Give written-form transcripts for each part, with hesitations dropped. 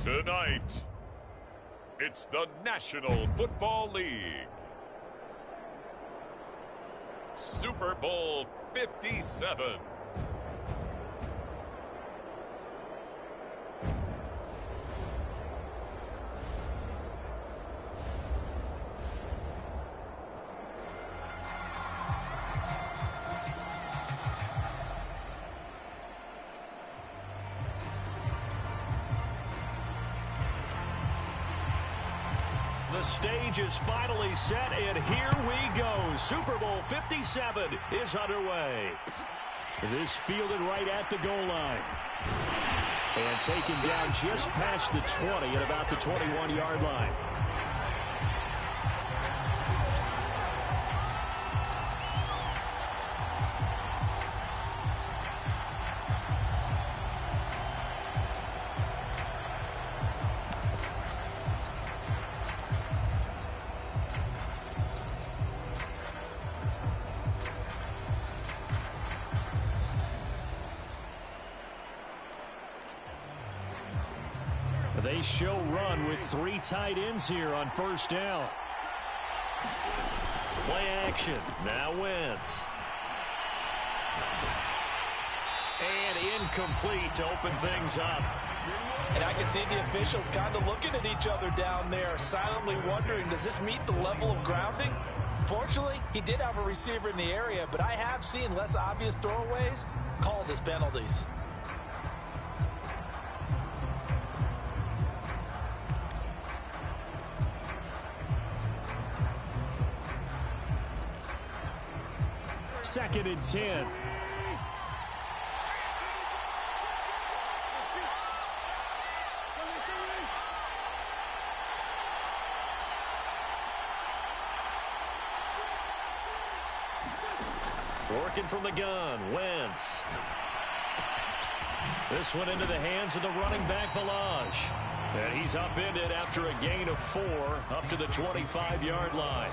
Tonight, it's the National Football League. Super Bowl 57. The stage is finally set, and here we go. Super Bowl 57 is underway. This fielded right at the goal line. And taken down just past the 20 at about the 21-yard line. They show run with 3 tight ends here on first down. Play action. Now Wentz. And incomplete to open things up. And I can see the officials kind of looking at each other down there, silently wondering, does this meet the level of grounding? Fortunately, he did have a receiver in the area, but I have seen less obvious throwaways called as penalties. Second and 10. Working from the gun, Wentz. This one into the hands of the running back, Balaj. And he's upended after a gain of 4 up to the 25-yard line.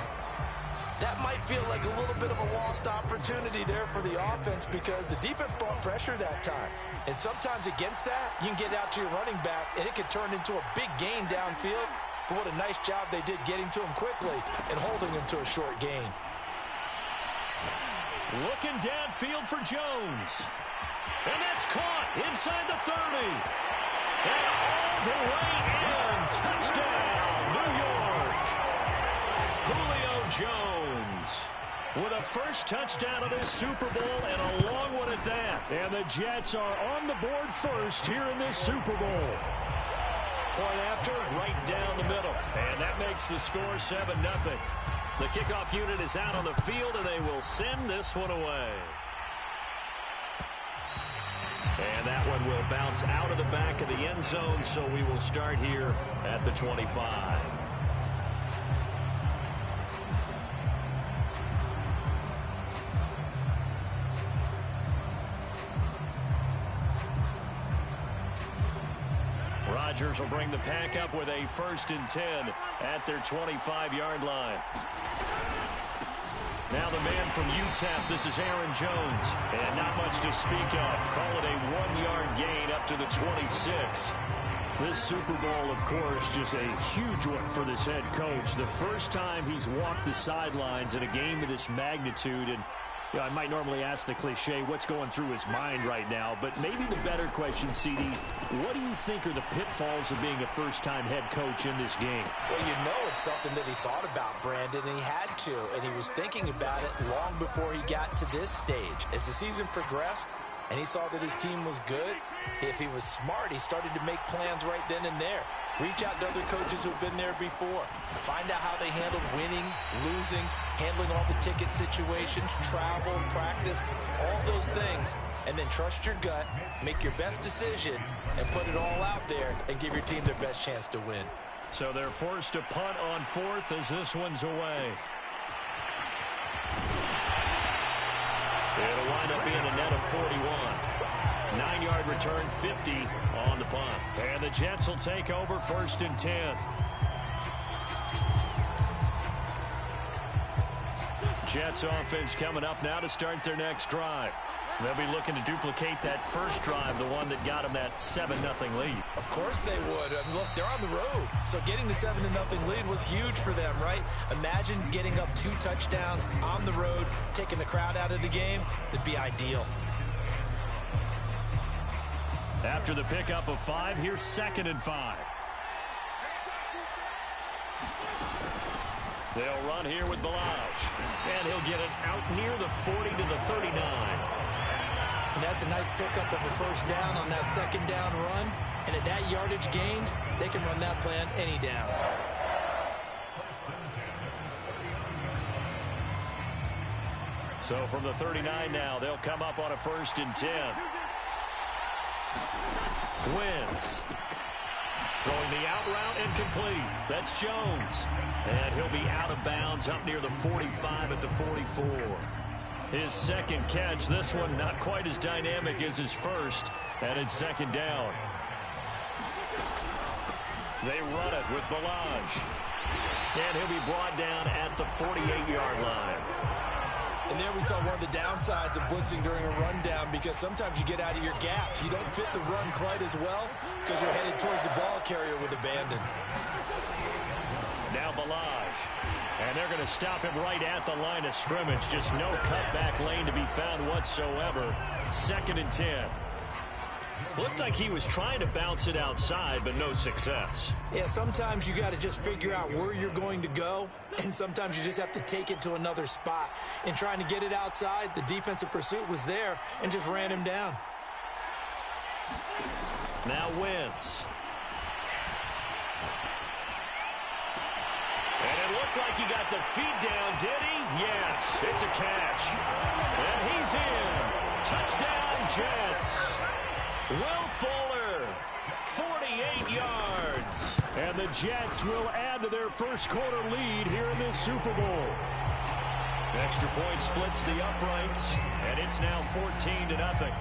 That might feel like a little bit of a lost opportunity there for the offense because the defense brought pressure that time. And sometimes against that, you can get out to your running back, and it can turn into a big gain downfield. But what a nice job they did getting to him quickly and holding him to a short gain. Looking downfield for Jones. And that's caught inside the 30. And all the way in. Touchdown, New York. Julio Jones with a first touchdown of this Super Bowl and a long one at that. And the Jets are on the board first here in this Super Bowl. Point after, right down the middle. And that makes the score 7-0. The kickoff unit is out on the field, and they will send this one away. And that one will bounce out of the back of the end zone, so we will start here at the 25. Rodgers will bring the pack up with a 1st and 10 at their 25-yard line. Now the man from UTEP, this is Aaron Jones. And not much to speak of. Call it a 1-yard gain up to the 26. This Super Bowl, of course, just a huge one for this head coach. The first time he's walked the sidelines in a game of this magnitude. And you know, I might normally ask the cliche, what's going through his mind right now? But maybe the better question, CD, what do you think are the pitfalls of being a first-time head coach in this game? Well, you know it's something that he thought about, Brandon, and he had to. And he was thinking about it long before he got to this stage. As the season progressed, and he saw that his team was good, if he was smart, he started to make plans right then and there. Reach out to other coaches who've been there before. Find out how they handled winning, losing, handling all the ticket situations, travel, practice, all those things. And then trust your gut, make your best decision, and put it all out there and give your team their best chance to win. So they're forced to punt on 4th as this one's away. It'll wind up being a net of 41. 9-yard return, 50 on the punt. And the Jets will take over 1st and 10. Jets offense coming up now to start their next drive. They'll be looking to duplicate that first drive, the one that got them that 7-0 lead. Of course they would. I mean, look, they're on the road. So getting the 7-0 lead was huge for them, right? Imagine getting up 2 touchdowns on the road, taking the crowd out of the game. It'd be ideal. After the pickup of 5, here's 2nd and 5. They'll run here with Balaj. And he'll get it out near the 40 to the 39. And that's a nice pickup of a first down on that 2nd down run. And at that yardage gained, they can run that plan any down. So from the 39 now, they'll come up on a 1st and 10. Wentz. Throwing the out route incomplete. That's Jones. And he'll be out of bounds up near the 45 at the 44. His 2nd catch. This one not quite as dynamic as his first. And it's 2nd down. They run it with Balaj. And he'll be brought down at the 48-yard line. And there we saw one of the downsides of blitzing during a rundown, because sometimes you get out of your gaps. You don't fit the run quite as well because you're headed towards the ball carrier with abandon. Now Balaj. And they're going to stop him right at the line of scrimmage. Just no cutback lane to be found whatsoever. 2nd and 10. Looked like he was trying to bounce it outside, but no success. Yeah, sometimes you got to just figure out where you're going to go, and sometimes you just have to take it to another spot. In trying to get it outside, the defensive pursuit was there and just ran him down. Now Wentz. And it looked like he got the feet down, did he? Yes, it's a catch. And he's in. Touchdown, Jets. Will Fuller, 48 yards. And the Jets will add to their first quarter lead here in this Super Bowl. Extra point splits the uprights, and it's now 14-0.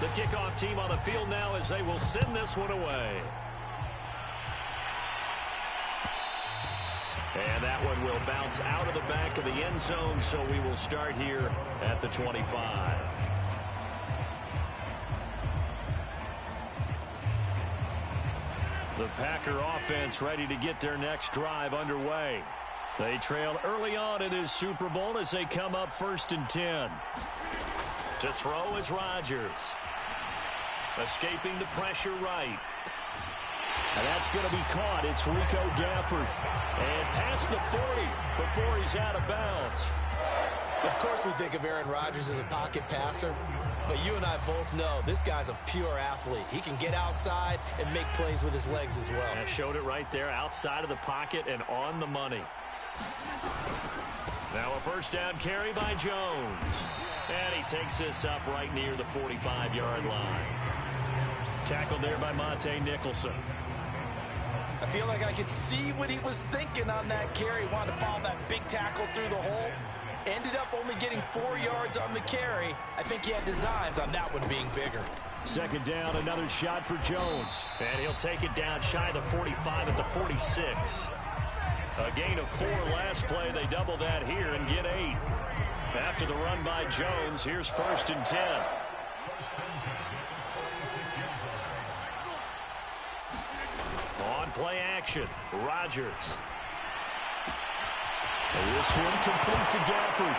The kickoff team on the field now as they will send this one away. And that one will bounce out of the back of the end zone, so we will start here at the 25. The Packer offense ready to get their next drive underway. They trail early on in this Super Bowl as they come up 1st and 10. To throw is Rodgers. Escaping the pressure right. And that's going to be caught. It's Rico Gafford. And past the 40 before he's out of bounds. Of course we think of Aaron Rodgers as a pocket passer, but you and I both know this guy's a pure athlete. He can get outside and make plays with his legs as well. I showed it right there, outside of the pocket and on the money. Now a 1st down carry by Jones. And he takes this up right near the 45-yard line. Tackled there by Monte Nicholson. I feel like I could see what he was thinking on that carry. Wanted to follow that big tackle through the hole. Ended up only getting 4 yards on the carry. I think he had designs on that one being bigger. 2nd down, another shot for Jones. And he'll take it down shy of the 45 at the 46. A gain of 4 last play. They double that here and get 8. After the run by Jones, here's 1st and 10. On play action, Rodgers. And this one complete to Gafford.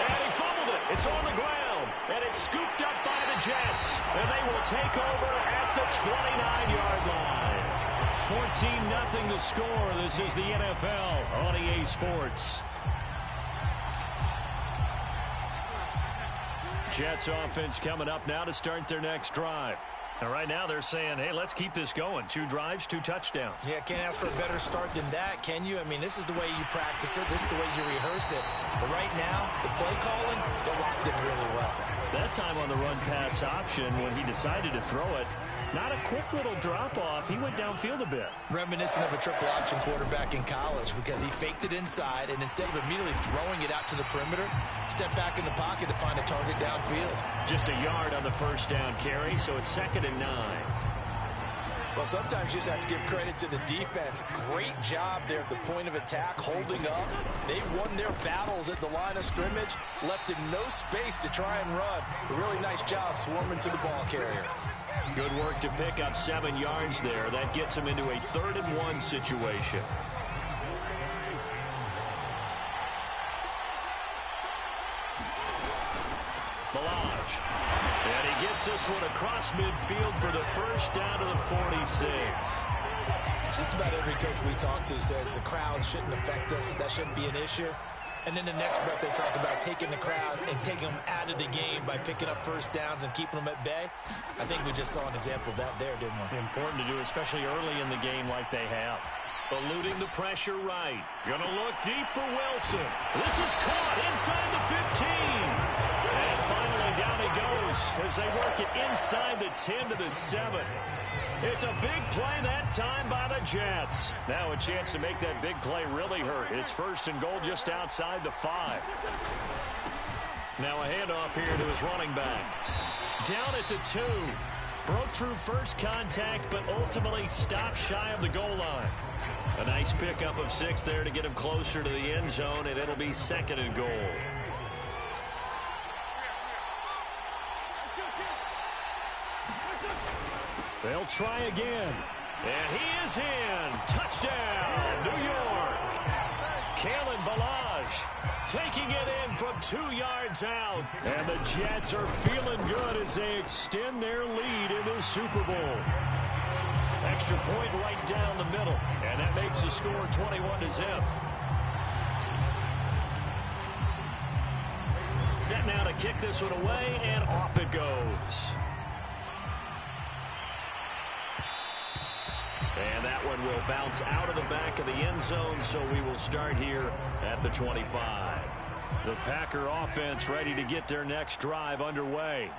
And he fumbled it. It's on the ground. And it's scooped up by the Jets. And they will take over at the 29-yard line. 14-0 the score. This is the NFL on EA Sports. Jets offense coming up now to start their next drive. And right now they're saying, hey, let's keep this going. 2 drives, 2 touchdowns. Yeah, can't ask for a better start than that, can you? I mean, this is the way you practice it. This is the way you rehearse it. But right now, the play calling, they're locked in really well. That time on the run-pass option when he decided to throw it, not a quick little drop-off. He went downfield a bit. Reminiscent of a triple option quarterback in college, because he faked it inside, and instead of immediately throwing it out to the perimeter, stepped back in the pocket to find a target downfield. Just a yard on the 1st down carry, so it's 2nd and 9. Well, sometimes you just have to give credit to the defense. Great job there at the point of attack, holding up. They won their battles at the line of scrimmage, left in no space to try and run. A really nice job swarming to the ball carrier. Good work to pick up 7 yards there. That gets them into a 3rd-and-1 situation. Balaj. And he gets this one across midfield for the first down to the 46. Just about every coach we talk to says the crowd shouldn't affect us. That shouldn't be an issue. And then the next breath they talk about taking the crowd and taking them out of the game by picking up first downs and keeping them at bay. I think we just saw an example of that there, didn't we? Important to do, especially early in the game like they have. Eluding the pressure right. Gonna look deep for Wilson. This is caught inside the 15. And finally down he goes as they work it inside the 10 to the 7. It's a big play that time by the Jets. Now a chance to make that big play really hurt. It's 1st and goal just outside the 5. Now a handoff here to his running back. Down at the 2. Broke through first contact, but ultimately stopped shy of the goal line. A nice pickup of 6 there to get him closer to the end zone, and it'll be 2nd and goal. They'll try again. And he is in. Touchdown, New York. Kalen Balaj taking it in from 2 yards out. And the Jets are feeling good as they extend their lead in the Super Bowl. Extra point right down the middle. And that makes the score 21-0. Set now to kick this one away, and off it goes. And that one will bounce out of the back of the end zone, so we will start here at the 25. The Packer offense ready to get their next drive underway.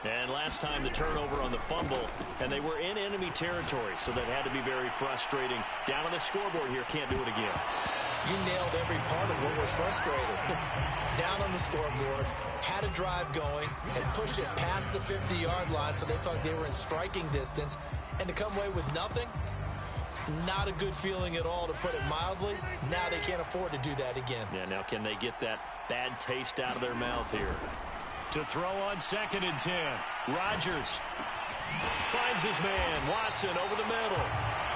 And last time the turnover on the fumble, and they were in enemy territory, so that had to be very frustrating. Down on the scoreboard here, can't do it again. You nailed every part of what was frustrating. Down on the scoreboard, had a drive going, had pushed it past the 50-yard line, so they thought they were in striking distance, and to come away with nothing, not a good feeling at all, to put it mildly. Now they can't afford to do that again. Yeah, now can they get that bad taste out of their mouth here? To throw on 2nd and 10. Rodgers finds his man, Watson, over the middle.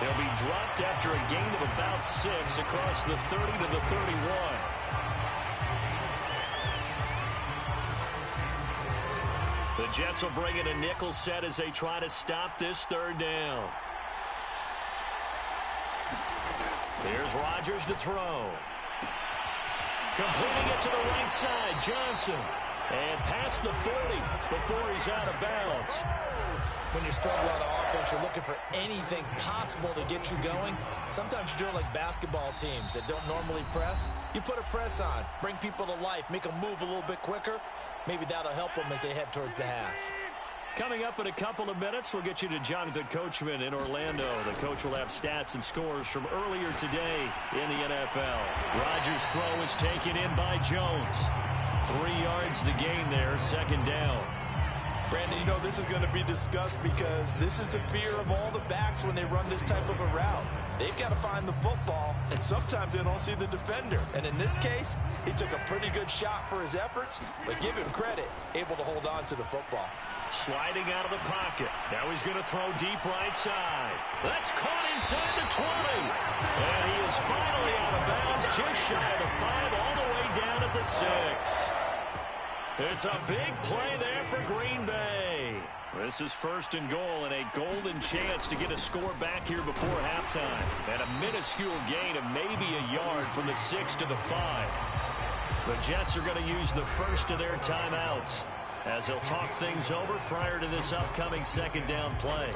He'll be dropped after a gain of about 6 across the 30 to the 31. The Jets will bring in a nickel set as they try to stop this 3rd down. Here's Rodgers to throw. Completing it to the right side, Johnson. And past the 40 before he's out of bounds. When you struggle on offense, you're looking for anything possible to get you going. Sometimes you do it like basketball teams that don't normally press. You put a press on, bring people to life, make them move a little bit quicker. Maybe that'll help them as they head towards the half. Coming up in a couple of minutes, we'll get you to Jonathan Coachman in Orlando. The coach will have stats and scores from earlier today in the NFL. Rodgers' throw is taken in by Jones. 3 yards the gain there, 2nd down. Brandon, you know this is going to be discussed because this is the fear of all the backs when they run this type of a route. They've got to find the football, and sometimes they don't see the defender. And in this case, he took a pretty good shot for his efforts, but give him credit, able to hold on to the football. Sliding out of the pocket. Now he's going to throw deep right side. That's caught inside the 20. And he is finally out of bounds, just shy of the 5, all the way down at the 6. It's a big play there for Green Bay. This is 1st and goal and a golden chance to get a score back here before halftime. And a minuscule gain of maybe a yard from the 6 to the 5. The Jets are going to use the first of their timeouts as they'll talk things over prior to this upcoming 2nd down play.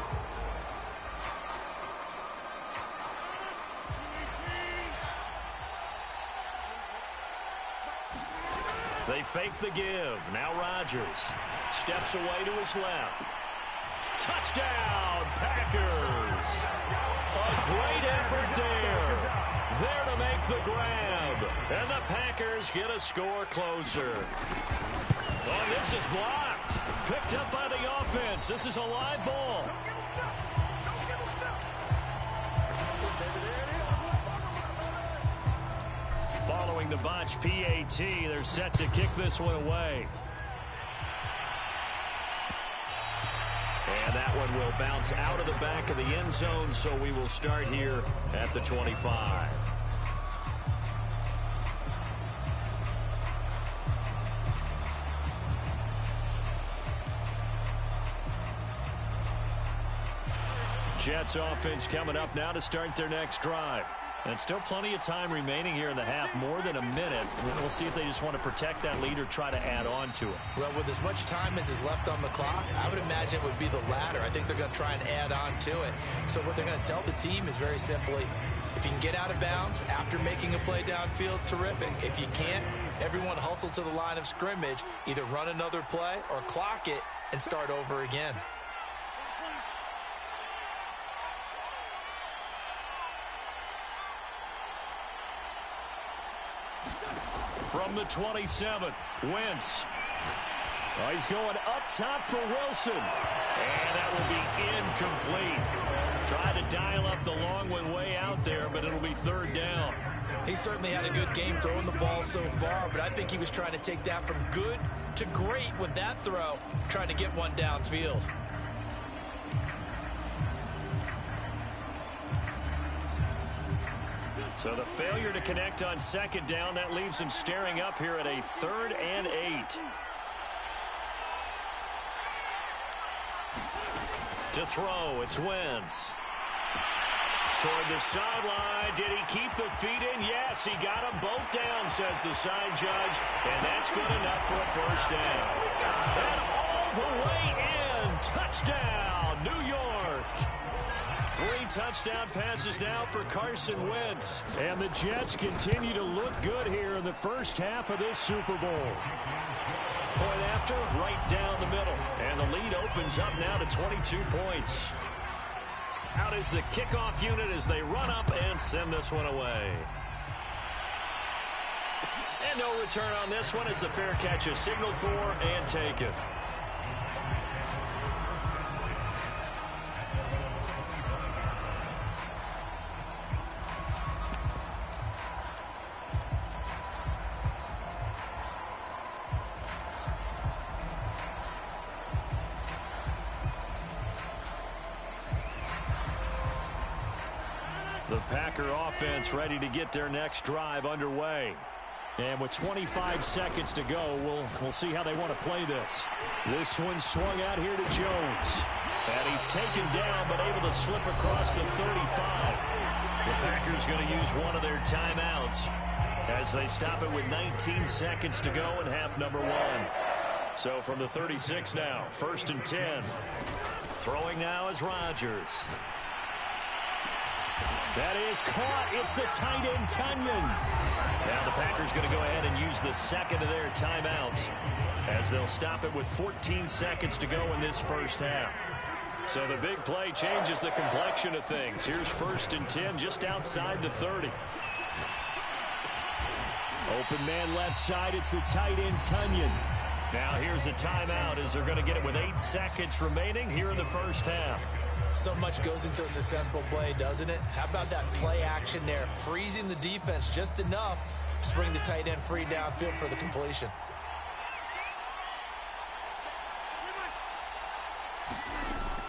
They fake the give. Now Rodgers steps away to his left. Touchdown, Packers! A great effort there. There to make the grab. And the Packers get a score closer. Oh, this is blocked. Picked up by the offense. This is a live ball. botched PAT. They're set to kick this one away. And that one will bounce out of the back of the end zone, so we will start here at the 25. Jets offense coming up now to start their next drive. And still plenty of time remaining here in the half, more than a minute. We'll see if they just want to protect that lead or try to add on to it. Well, with as much time as is left on the clock, I would imagine it would be the latter. I think they're going to try and add on to it. So what they're going to tell the team is very simply, if you can get out of bounds after making a play downfield, terrific. If you can't, everyone hustle to the line of scrimmage, either run another play or clock it and start over again. From the 27, Wentz. Oh, he's going up top for Wilson. And that will be incomplete. Try to dial up the long one way out there, but it'll be third down. He certainly had a good game throwing the ball so far, but I think he was trying to take that from good to great with that throw, trying to get one downfield. So the failure to connect on second down, that leaves him staring up here at a 3rd and 8. To throw, it's Wentz. Toward the sideline, did he keep the feet in? Yes, he got them both down, says the side judge, and that's good enough for a first down. And all the way in, touchdown, New York. 3 touchdown passes now for Carson Wentz. And the Jets continue to look good here in the first half of this Super Bowl. Point after, right down the middle. And the lead opens up now to 22 points. Out is the kickoff unit as they run up and send this one away. And no return on this one as the fair catch is signaled for and taken. The Packer offense ready to get their next drive underway. And with 25 seconds to go, we'll see how they want to play this. This one swung out here to Jones. And he's taken down, but able to slip across the 35. The Packers going to use one of their timeouts as they stop it with 19 seconds to go in half number 1. So from the 36 now, 1st and 10. Throwing now is Rodgers. That is caught. It's the tight end, Tunyon. Now the Packers going to go ahead and use the second of their timeouts as they'll stop it with 14 seconds to go in this first half. So the big play changes the complexion of things. Here's 1st and 10 just outside the 30. Open man left side. It's the tight end, Tunyon. Now here's a timeout as they're going to get it with 8 seconds remaining here in the first half. So much goes into a successful play, doesn't it? How about that play action there? Freezing the defense just enough to bring the tight end free downfield for the completion.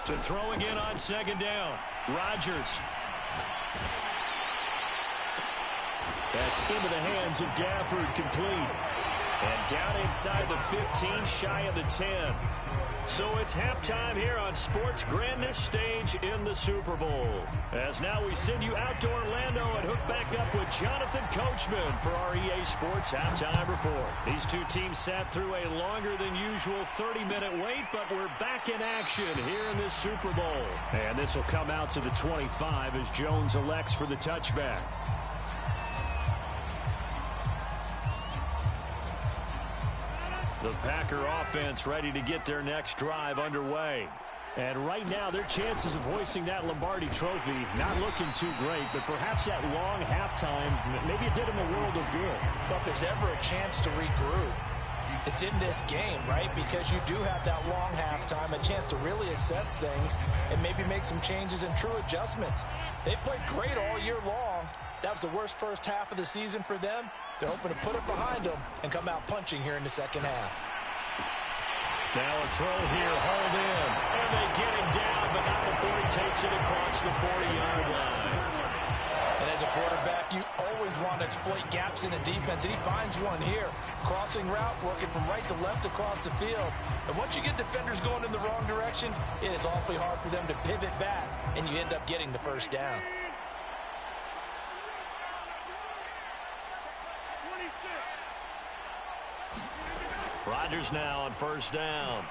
To throw again on 2nd down. Rodgers. That's into the hands of Gafford, complete. And down inside the 15, shy of the 10. So it's halftime here on sports' grandest stage in the Super Bowl. As now we send you out to Orlando and hook back up with Jonathan Coachman for our EA Sports Halftime Report. These two teams sat through a longer than usual 30-minute wait, but we're back in action here in this Super Bowl. And this will come out to the 25 as Jones elects for the touchback. The Packer offense ready to get their next drive underway. And right now, their chances of hoisting that Lombardi trophy not looking too great, but perhaps that long halftime, maybe it did them a world of good. But if there's ever a chance to regroup, it's in this game, right? Because you do have that long halftime, a chance to really assess things and maybe make some changes and true adjustments. They played great all year long, That was the worst first half of the season for them. They're hoping to put it behind them and come out punching here in the second half. Now a throw here, hauled in. And they get him down, but not before he takes it across the 40-yard line. And as a quarterback, you always want to exploit gaps in a defense, and he finds one here. Crossing route, working from right to left across the field. And once you get defenders going in the wrong direction, it is awfully hard for them to pivot back, and you end up getting the first down. Rodgers now on first down.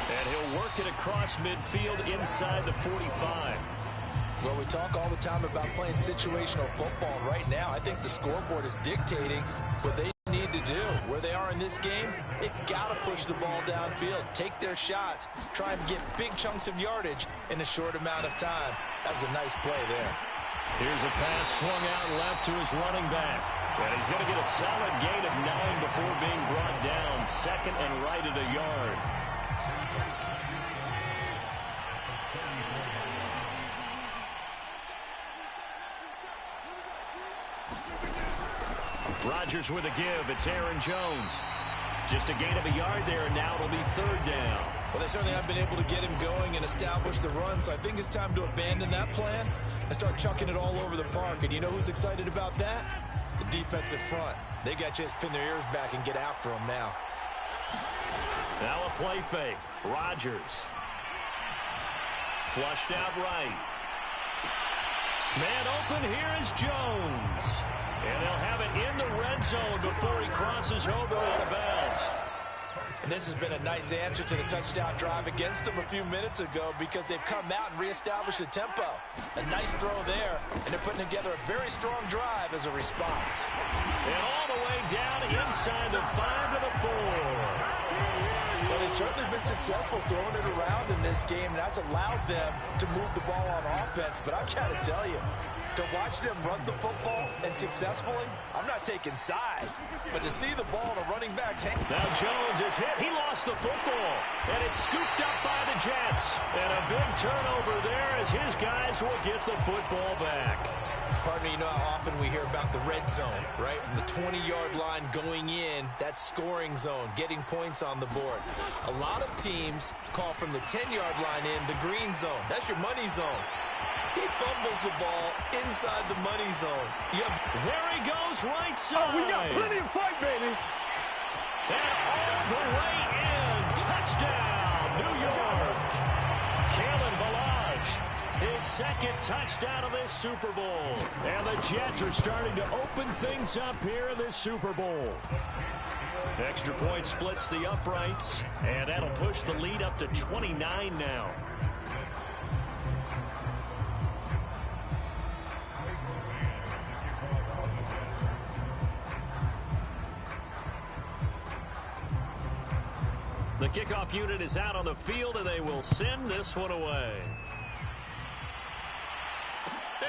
And he'll work it across midfield inside the 45. Well, we talk all the time about playing situational football. Right now, I think the scoreboard is dictating what they need to do. Where they are in this game, they've got to push the ball downfield, take their shots, try and get big chunks of yardage in a short amount of time. That was a nice play there. Here's a pass swung out left to his running back. And he's going to get a solid gain of 9 before being brought down. Second and right at a yard. Rodgers with a give. It's Aaron Jones. Just a gain of a yard there, and now it'll be third down. Well, they certainly have been able to get him going and establish the run, so I think it's time to abandon that plan and start chucking it all over the park. And you know who's excited about that? The defensive front. They got to just pin their ears back and get after him now. Now a play fake. Rodgers. Flushed out right. Man open, here is Jones. And they'll have it in the red zone before he crosses over out of bounds. And this has been a nice answer to the touchdown drive against them a few minutes ago because they've come out and reestablished the tempo. A nice throw there, and they're putting together a very strong drive as a response. And all the way down inside the 5 to the 4. Well, they've certainly been successful throwing it around in this game, and that's allowed them to move the ball on offense. But I've got to tell you, to watch them run the football and successfully, I'm not taking sides. But to see the ball in a running back's hand. Now Jones is hit. He lost the football. And it's scooped up by the Jets. And a big turnover there as his guys will get the football back. Pardon me, you know how often we hear about the red zone, right? From the 20-yard line going in, that's scoring zone, getting points on the board. A lot of teams call from the 10-yard line in the green zone. That's your money zone. He fumbles the ball inside the money zone. There he goes, right side. Oh, we got plenty of fight, baby. And all the way in. Touchdown, New York. Kalen Ballage, his second touchdown of this Super Bowl. And the Jets are starting to open things up here in this Super Bowl. Extra point splits the uprights, and that'll push the lead up to 29 now. The kickoff unit is out on the field, and they will send this one away.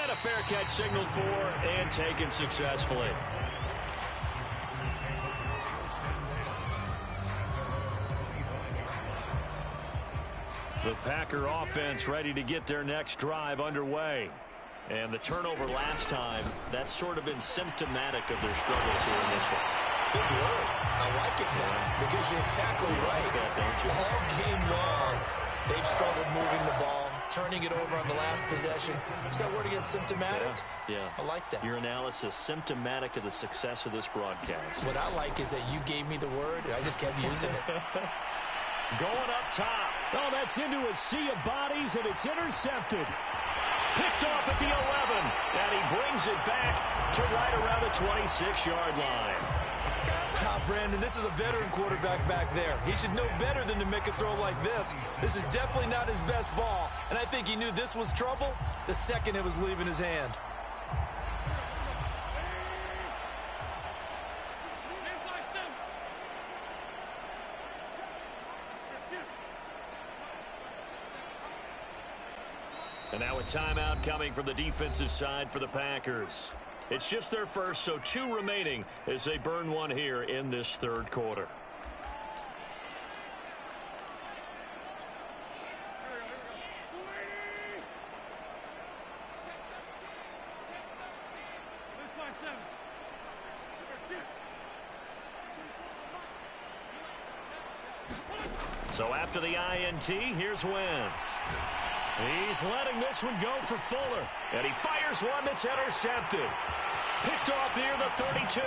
And a fair catch signaled for and taken successfully. The Packer offense ready to get their next drive underway. And the turnover last time, that's sort of been symptomatic of their struggles here in this one. Good word. I like it now because you're exactly right. All game long, they've struggled moving the ball, turning it over on the last possession. Is that word again, symptomatic? Yeah. I like that. Your analysis, symptomatic of the success of this broadcast. What I like is that you gave me the word, and I just kept using it. Going up top. Oh, that's into a sea of bodies, and it's intercepted. Picked off at the 11. And he brings it back to right around the 26-yard line. Brandon, this is a veteran quarterback back there. He should know better than to make a throw like this. This is definitely not his best ball, and I think he knew this was trouble the second it was leaving his hand. And now a timeout coming from the defensive side for the Packers. It's just their first, so 2 remaining as they burn one here in this third quarter. So after the INT, here's Wentz. He's letting this one go for Fuller. And he fires one that's intercepted. Picked off near the 32.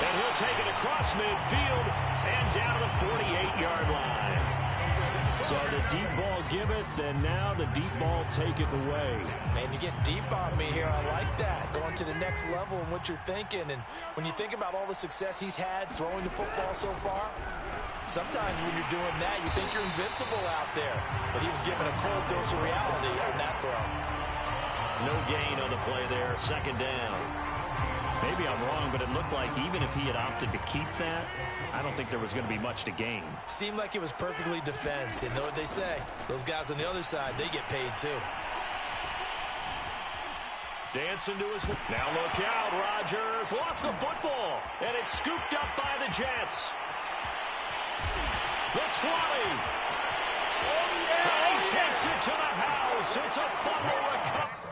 And he'll take it across midfield and down to the 48-yard line. So the deep ball giveth, and now the deep ball taketh away. Man, you get deep on me here. I like that. Going to the next level and what you're thinking. And when you think about all the success he's had throwing the football so far, sometimes when you're doing that, you think you're invincible out there. But he was given a cold dose of reality on that throw. No gain on the play there. Second down. Maybe I'm wrong, but it looked like even if he had opted to keep that, I don't think there was going to be much to gain. Seemed like it was perfectly defensed. You know what they say? Those guys on the other side, they get paid too. Dancing to his... Now look out, Rodgers. Lost the football. And it's scooped up by the Jets. The 20. He takes it to the house. It's a fumble recovery.